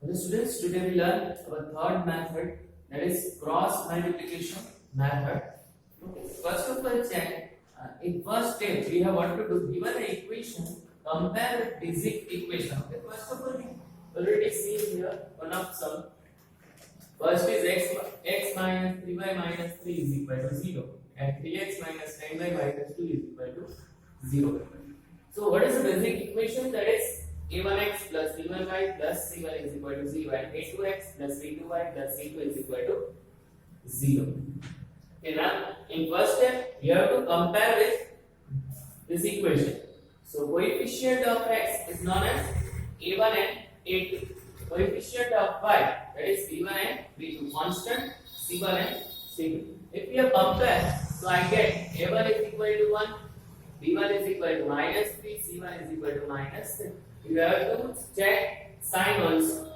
Okay, students, today we learn our third method, that is cross multiplication method. Okay, first of all, check in first step we have what to do. Given an equation, compare with basic equation. Okay, first of all, we already see here one of some. First is x minus 3y minus 3 is equal to 0, and 3x minus 10y minus 2 is equal to 0. So what is the basic equation? That is a1x plus b1y plus c1 is equal to 0, and a2x plus b2y plus c2 is equal to 0. Okay, now in first step you have to compare with this equation. So coefficient of x is known as a1 and a2. Coefficient of y, that is b1 and b2. Constant c1 and c2. If you compare, so I get a1 is equal to 1, b1 is equal to minus 3, c1 is equal to minus 3. You have to check sign also.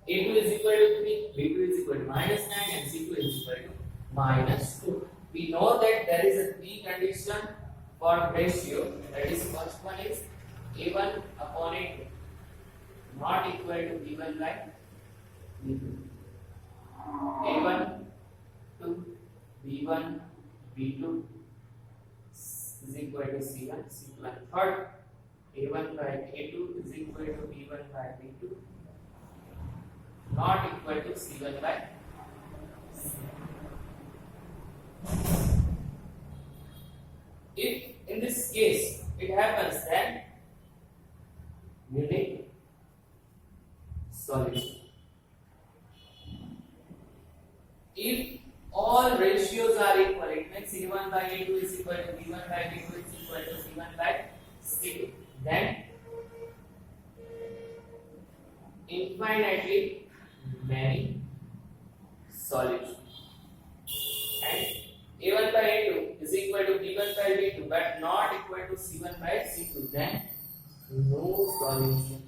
a2 is equal to 3, b2 is equal to minus 9, and c2 is equal to minus 2. We know that there is a three condition for ratio. That is, first one is a1 upon a2 not equal to b1 by b2. a1 to b1 b2 is equal to c1 c2, and third a1 by a2 is equal to b1 by b2 not equal to c1 by c2. If in this case it happens, then unique solution. If all ratios are equal, it means a1 by a2 is equal to b1 by b2 is equal to c1 by c2. Then infinitely many solutions. And a1 by a2 is equal to b1 by b2 but not equal to c1 by c2. Then no solution.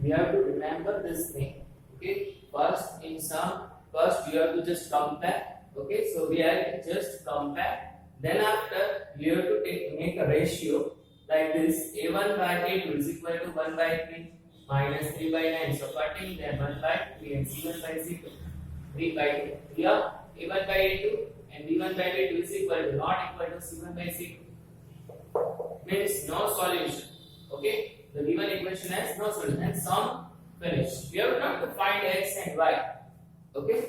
We have to remember this thing. Okay, first you have to just compare. Okay, so we have just compare. Then after you have to make a ratio like this. a1 by a2 is equal to 1 by 3 minus 3 by 9. So cutting them 1 by 3 and c1 by c2 3 by 2. Here a1 by a2 and b1 by b2 is equal to not equal to c1 by c2. Means no solution. Okay. The given equation has no solution, and sum finished. We have not to find x and y. Okay.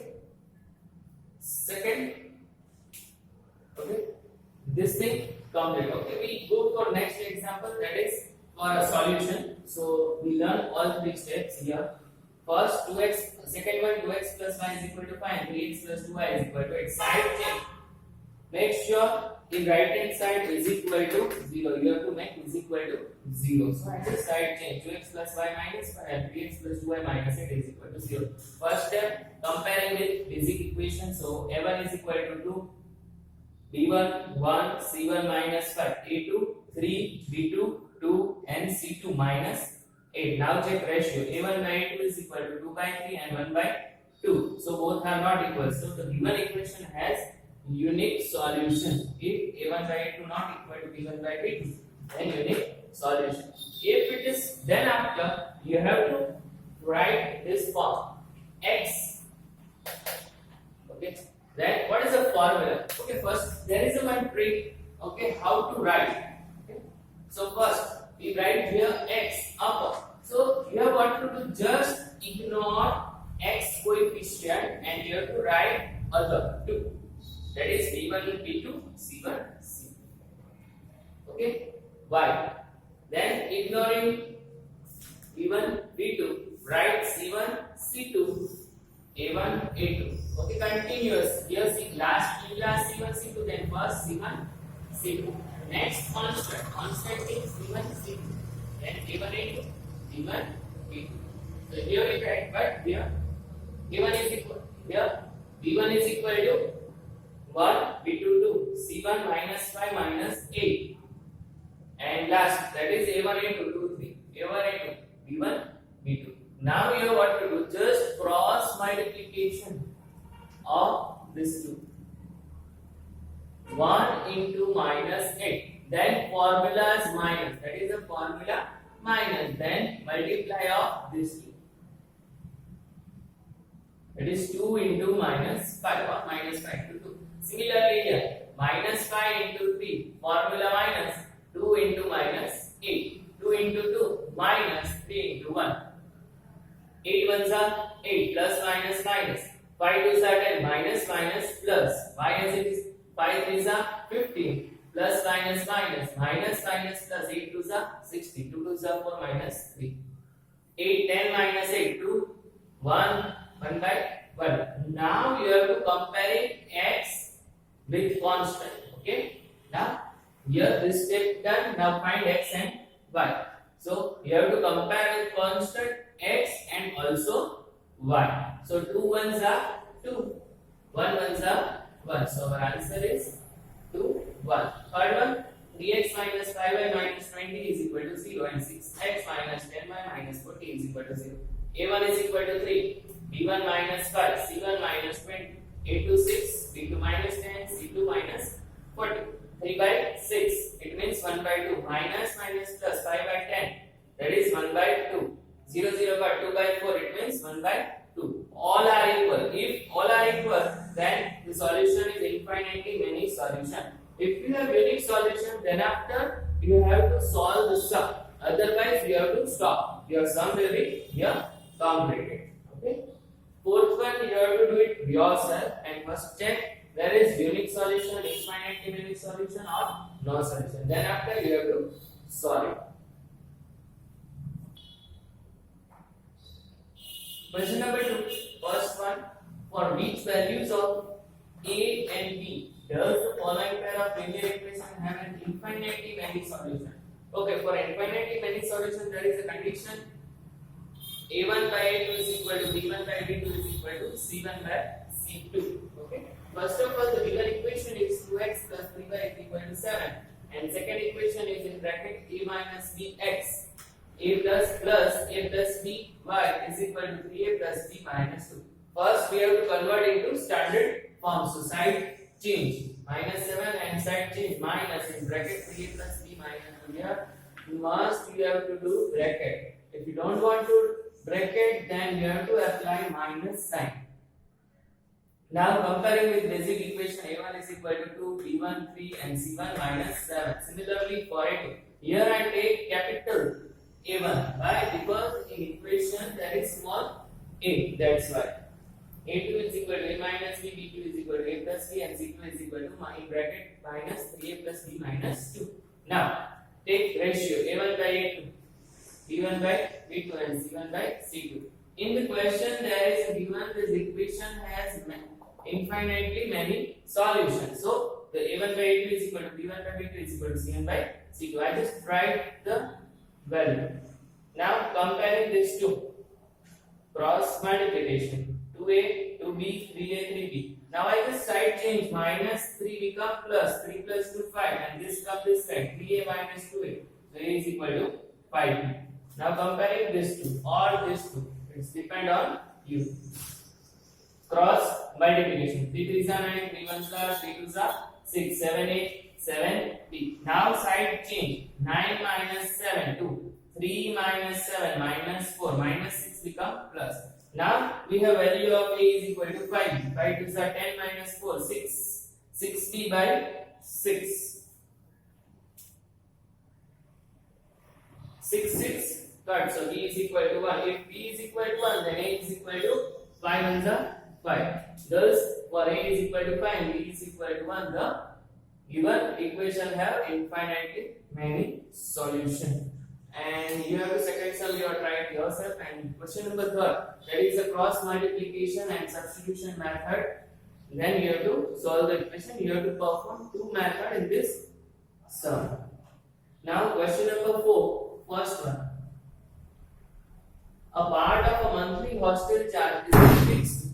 Second, okay, this thing complete. Okay, we go for next example, that is for a solution. So we learn all three steps here. First 2x, second one 2x plus y is equal to 5, and 3x plus 2y is equal to x. Side change. Make sure the right hand side is equal to 0. You have to make is equal to 0. So I just side change 2x plus y minus 5 and 3x plus 2y minus 8 is equal to 0. First step, comparing with basic equation. So a1 is equal to 2, b1 1, c1 minus 5, a2 3, b2 2, and c2 minus 8. Now check ratio. a1 by a2 is equal to 2 by 3 and 1 by 2. So both are not equal. So the given equation has unique solution. If a1 by a2 not equal to b1 by b2, then unique solution. If it is, then after you have to write this form x. Okay, then what is the formula? Okay, first there is a one trick. Okay, how to write. Okay, so first we write here x upper. So you have what to do, just ignore x coefficient and you have to write other two. That is b1 b2 c1 c2. Okay, y. Then ignoring b1 b2, write c1 c2 a1 a2. Okay, continuous. Here see last c1 c2, then first c1 c2. Next constant is c1 c2. Then a1 a2 b1 b2. So here we write, but here a1 is equal, here b1 is equal to 1, b2 2, c1 minus 5 minus 8, and last, that is a1 a2 2 3, a1 a2 b1 b2. Now you have what to do, just cross multiplication of this two. 1 into minus 8, then formula is minus, that is the formula minus, then multiply of this 2. It is 2 into minus 5 or minus 5 to 2. Similarly here, minus 5 into 3, formula minus 2 into minus 8. 2 into 2 minus 3 into 1. 8 ones are 8 plus minus minus. 5 twos are 10 minus minus plus. Why as it is 5 threes are 15 plus minus minus minus minus plus 8 twos are 60. 2 twos are 4 minus 3. 8 10 minus 8 2 1 1 by 1. Now you have to comparing x with constant. Okay. Now here this step done. Now find x and y. So you have to compare with constant x and also y. So 2 ones are 2, 1 ones are 1. So our answer is 2 1. Third one, 3x minus 5y minus 20 is equal to 0 and 6x minus 10y minus 40 is equal to 0. A1 is equal to 3, B1 minus 5, C1 minus 20, A2 6, B2 minus 10, C2 minus 40. 3 by 6, it means 1 by 2, minus minus plus 5 by 10, that is 1 by 2. 0 0 by 2 by 4, it means 1 by 2. All are equal. If all are equal, then the solution is infinitely many solution. If you have unique solution, then after you have to solve the sum. Otherwise, you have to stop. Your sum will be here completed. Okay. Fourth one, you have to do it yourself and first check there is unique solution, infinitely many solution or no solution. Then after you have to solve it. Question number 2. First one, for which values of a and b does the following pair of linear equation have an infinitely many solution? Okay, for infinitely many solution, there is a condition a1 by a2 is equal to b1 by b2 is equal to c1 by c2. Okay. First of all, the given equation is 2x plus 3y is equal to 7, and second equation is in bracket a minus bx. A plus a plus b y is equal to 3a plus b minus 2. First, we have to convert into standard form. So side change minus 7 and side change minus in bracket 3a plus b minus 2. Here you have to do bracket. If you don't want to bracket, then you have to apply minus sign. Now comparing with basic equation, a1 is equal to 2, b1 3 and c1 minus 7. Similarly for a2, here I take capital A1. Why? Because in equation there is small a, that's why. A2 is equal to a minus b, b2 is equal to a plus c, and c2 is equal to in bracket minus 3a plus b minus 2. Now take ratio a1 by a2, b1 by b2 and c1 by c2. In the question there is given this equation has infinitely many solutions. So the a1 by a2 is equal to b1 by b2 is equal to c1 by c2. I just write the value. Now comparing these two, cross multiplication, 2a, 2b, 3a, 3b. Now I just side change, minus 3 become plus, 3 plus 2 5, and this comes this side, 3a minus 2a. So a is equal to 5b. Now comparing these two or these two, it's depend on you. Cross multiplication, 3 3s are 9, 3 1s are 3 2s are 6, 7 8. 7b. Now side change, 9 minus 7 2, 3 minus 7 minus 4, minus 6 become plus. Now we have value of a is equal to 5. 5 2s are 10 minus 4, 6, 60 by 6. 6 6 cut, so b is equal to 1. If b is equal to 1, then a is equal to 5 ones are 5. Thus for a is equal to 5 and b is equal to 1, the given equation have infinitely many solutions. And you have to second sum, you are trying yourself. And question number 3, that is a cross multiplication and substitution method. Then you have to solve the equation. You have to perform two methods in this sum. Now question number 4, first one. A part of a monthly hostel charge is fixed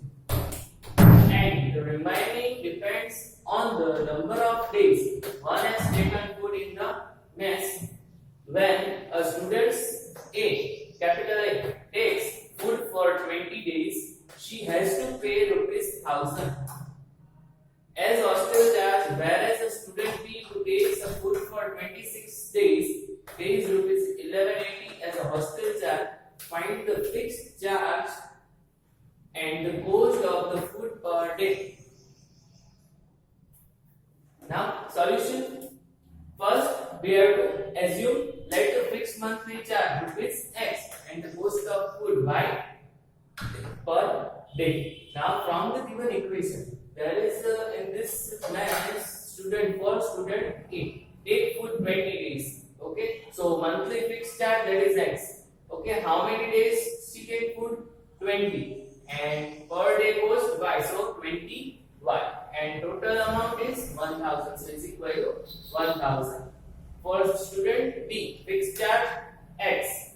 and the remaining depends on the number of days one has taken food in the mess. When a student A, capital A, takes food for 20 days, she has to pay rupees 1000 as hostel charge, whereas a student B who takes a food for 26 days pays rupees 1180 as a hostel charge, find the fixed charge and the cost of the food per day. Now, solution. First, we have to assume let the fixed monthly charge rupees X and the cost of food Y per day. Now, from the given equation, there is in this plan student for student A. Take food 20 days. Okay, so monthly fixed charge, that is X. Okay, how many days she take food? 20, and per day cost Y, so 20 Y, and total amount is 1000, so is equal to 1000. For student B, fixed charge X,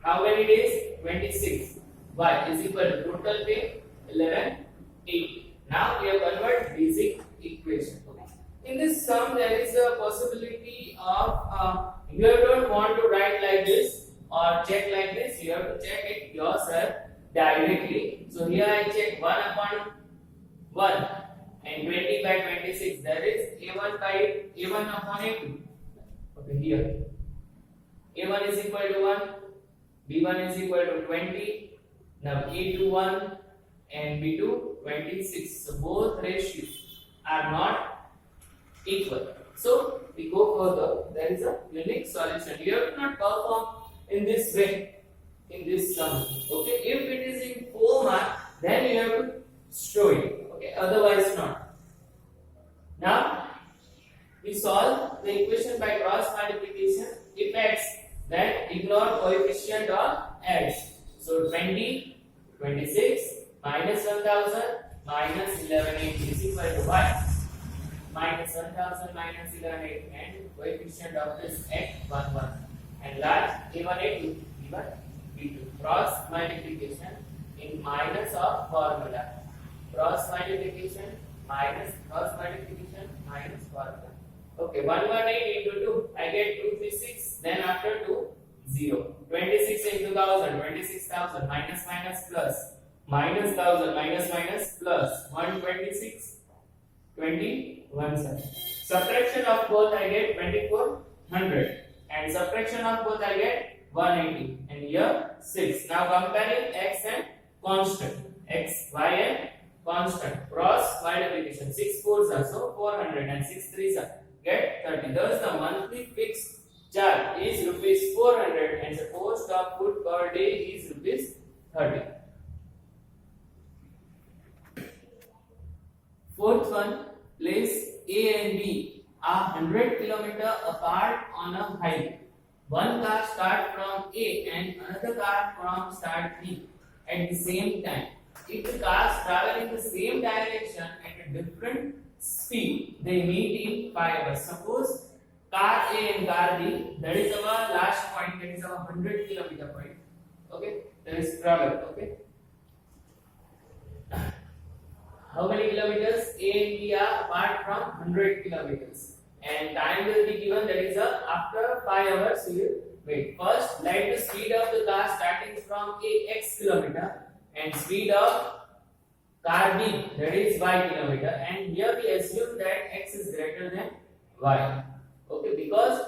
how many days? 26. Y is equal to total pay 1180. Now we have convert basic equation. Okay. In this sum, there is a possibility of you don't want to write like this or check like this. You have to check it yourself directly. So here I check 1 upon 1 and 20 by 26. That is A1 by A1 upon A2. Okay, here A1 is equal to 1, B1 is equal to 20. Now A2 1 and B2 26. So both ratios are not equal. So we go further. There is a unique solution. You have to not perform in this way in this sum. Okay, if it is in 4 mark, then you have to show it. Okay, otherwise not. Now we solve the equation by cross multiplication. If x, then ignore coefficient of x. So 20, 26 minus 1000 minus 1180 is equal to y. Minus 1000 minus 1180 and coefficient of this x 1 1. And last A1 A2 B1 B2. Cross multiplication in minus of formula. Cross multiplication minus cross multiplication minus formula. Okay, 118 into 2, I get 236. Then after 2, 0. 26 into 1000, 26,000 minus minus plus. Minus 1000 minus minus plus 126, 21 sir. Subtraction of both I get 2400 and subtraction of both I get 180 and here 6. Now comparing x and constant, x, y and constant. Cross multiplication, 6 4s are so 400 and 6 3s are get 30. Thus the monthly fixed charge is rupees 400 and the cost of food per day is rupees 30. Fourth one, place A and B are 100 km apart on a highway. One car starts from A and another car from start B at the same time. If the cars travel in the same direction at a different speed, they meet in 5 hours. Suppose car A and car B, that is our last point, that is our 100 km point. Okay, there is travel. Okay. How many kilometers A and B are apart from 100 kilometers, and time will be given, that is after 5 hours we will wait. First, let the speed of the car starting from A x kilometer and speed of car B, that is y kilometer, and here we assume that x is greater than y. Okay, because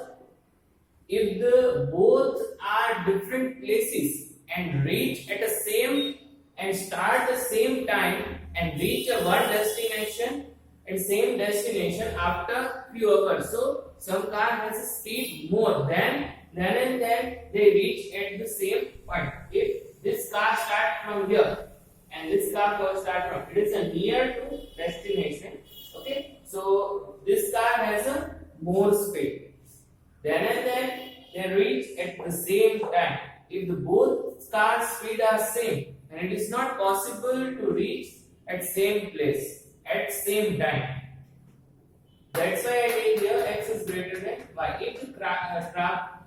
if the both are different places and reach at the same and start the same time and reach a one destination and same destination after few hours. So some car has a speed more than and then they reach at the same point. If this car start from here and this car will start from, it is a near to destination. Okay, so this car has a more speed. Then and then they reach at the same time. If the both cars speed are same, then it is not possible to reach at same place at same time. That's why I take here x is greater than y. If the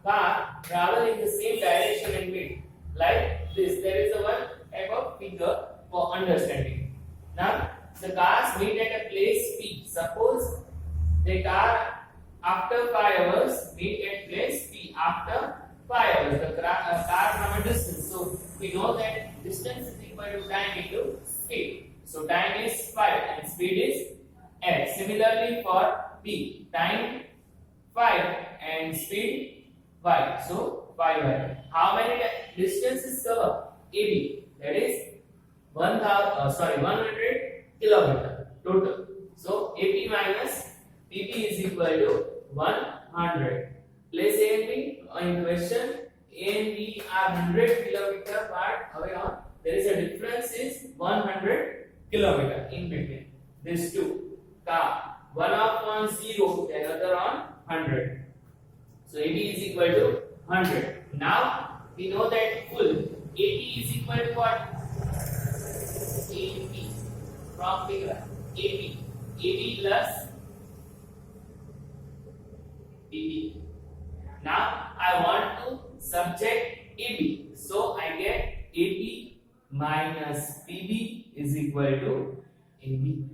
car travel in the same direction and meet like this, there is a one type of figure for understanding. Now the cars meet at a place P. Suppose the car after 5 hours meet at place P after 5 hours. The car from a distance. So we know that distance is equal to time into speed. So time is 5 and speed is x. Similarly for P, time 5 and speed y. So 5y. How many distances cover? AB, that is 100 kilometer total. So AP minus PB is equal to 100. Place A and B in question. A and B are 100 kilometer apart. However, there is a difference is 100 kilometer in between these two car. One of on 0, the other on 100. So AB is equal to 100. Now we know that full AP is equal to what? AP from figure. AB plus PB. Now I want to subject AB. So I get AB minus PB is equal to AB.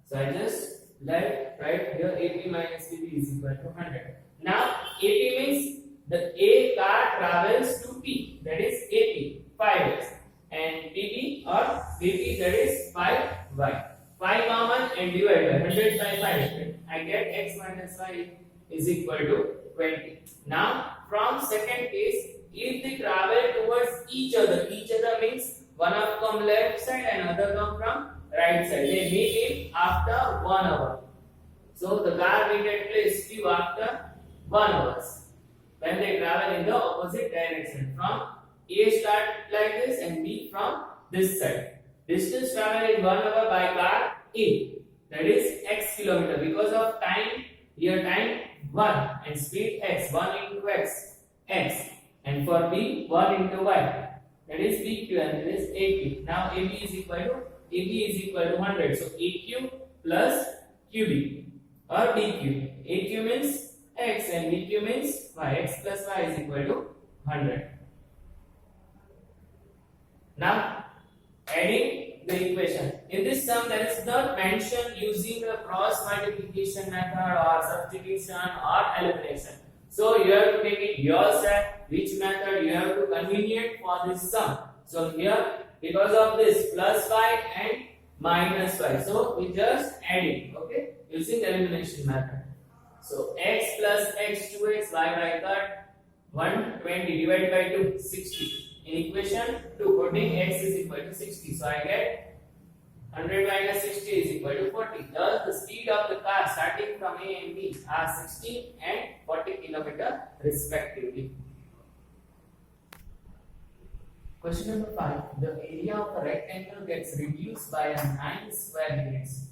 So I just write here AP minus PB is equal to 100. Now AP means the A car travels to P, that is AP 5x, and PB or PP, that is 5y. 5 common and divide by 100 by 500. I get x minus y is equal to 20. Now from second case, if they travel towards each other means one of come left side and other come from right side. They meet in after 1 hour. So the car will get placed Q after 1 hour. When they travel in the opposite direction, from A start like this and B from this side. Distance travel in 1 hour by car A, that is x kilometer. Because of time, here time 1 and speed x, 1 into x, and for B 1 into y, that is PQ and that is AQ. Now AB is equal to 100. So AQ plus QB or DQ. AQ means x and BQ means y. X plus y is equal to 100. Now adding the equation. In this sum, there is not mention using the cross multiplication method or substitution or elimination. So you have to make it yourself which method you have to convenient for this sum. So here, because of this plus 5 and minus 5, so we just add it, okay, using elimination method. So x plus x 2x, y by third, 120 divided by 2, 60. In equation 2, putting x is equal to 60. So I get 100 minus 60 is equal to 40. Thus the speed of the car starting from A and B are 60 and 40 km respectively. Question number 5. The area of a rectangle gets reduced by 9 square units.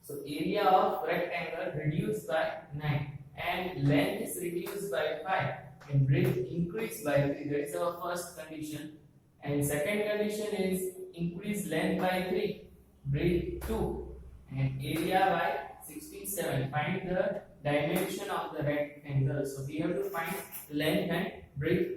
So area of rectangle reduced by 9 and length is reduced by 5 and breadth increased by 3. That is our first condition. And second condition is increase length by 3, breadth 2, and area by 67. Find the dimension of the rectangle. So we have to find length and breadth.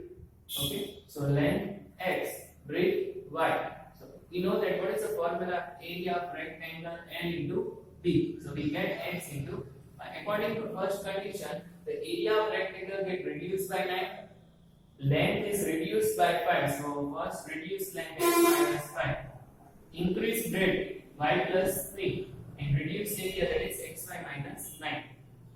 Okay. So length x, breadth y. So we know that what is the formula? Area of rectangle N into B. So we get x into y. According to first condition, the area of rectangle get reduced by 9. Length is reduced by 5. So first reduce length x minus 5. Increase breadth y plus 3. And reduce area, that is xy minus 9.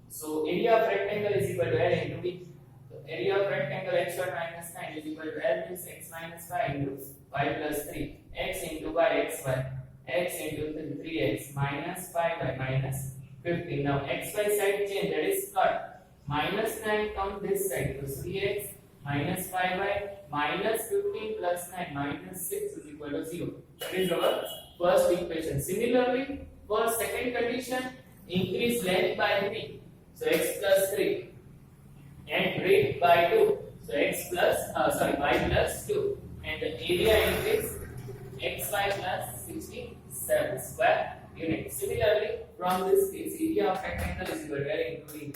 So area of rectangle is equal to L into B. So area of rectangle x minus 9 is equal to L means x minus 5 into y plus 3. X into y, xy. X into 3x minus 5y minus 15. Now xy side change, that is cut. Minus 9 comes this side. So 3x minus 5y minus 15 plus 9 minus 6 is equal to 0. That is our first equation. Similarly, for second condition, increase length by 3. So x plus 3 and breadth by 2. So y plus 2 and the area increase xy plus 67 square units. Similarly, from this case, area of rectangle is equal to L into B.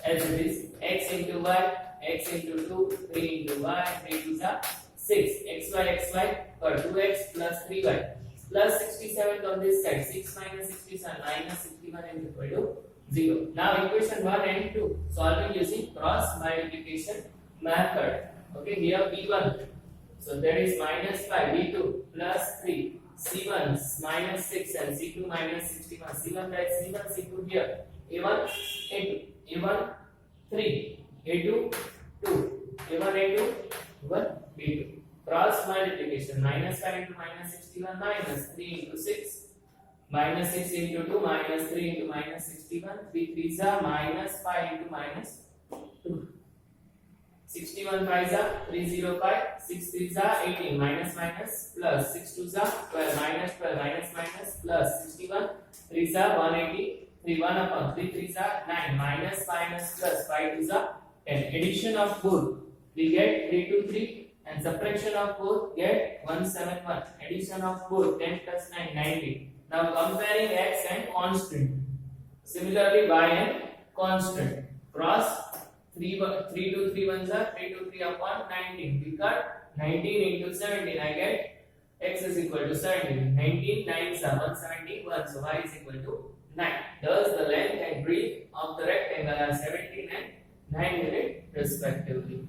As it is x into y, x into 2, 3 into y, 3 to 6, xy or 2x plus 3y plus 67 on this side. 6 minus 67 minus 61 is equal to 0. Now equation 1 and 2 solving using cross multiplication method. Okay, here b1, so that is minus 5, b2 plus 3, c1 minus 6 and c2 minus 61. c1 by c1, c2 here, a1 into a1 3, a2 2. A1 A2 1 B2. Cross multiplication, minus 5 into minus 61, minus 3 into 6, minus 6 into 2, minus 3 into minus 61, 3 3s are minus 5 into minus 2. 61 5s are 305, 6 3s are 18, minus minus plus 6 2s are 12, minus 12, minus minus plus 61, 3s are 180, 3 1 upon 3 3s are 9, minus minus plus 5 2s are 10. Addition of both, we get 3 to 3, and subtraction of both get 171. Addition of both 10 plus 9 90. Now comparing x and constant. Similarly y and constant. Cross 3 to 3 ones are 3 to 3 upon 19. We cut 19 into 17. I get x is equal to 17. 19 9s are 171. So y is equal to 9. Thus the length and breadth of the rectangle are 17 and 9 units respectively.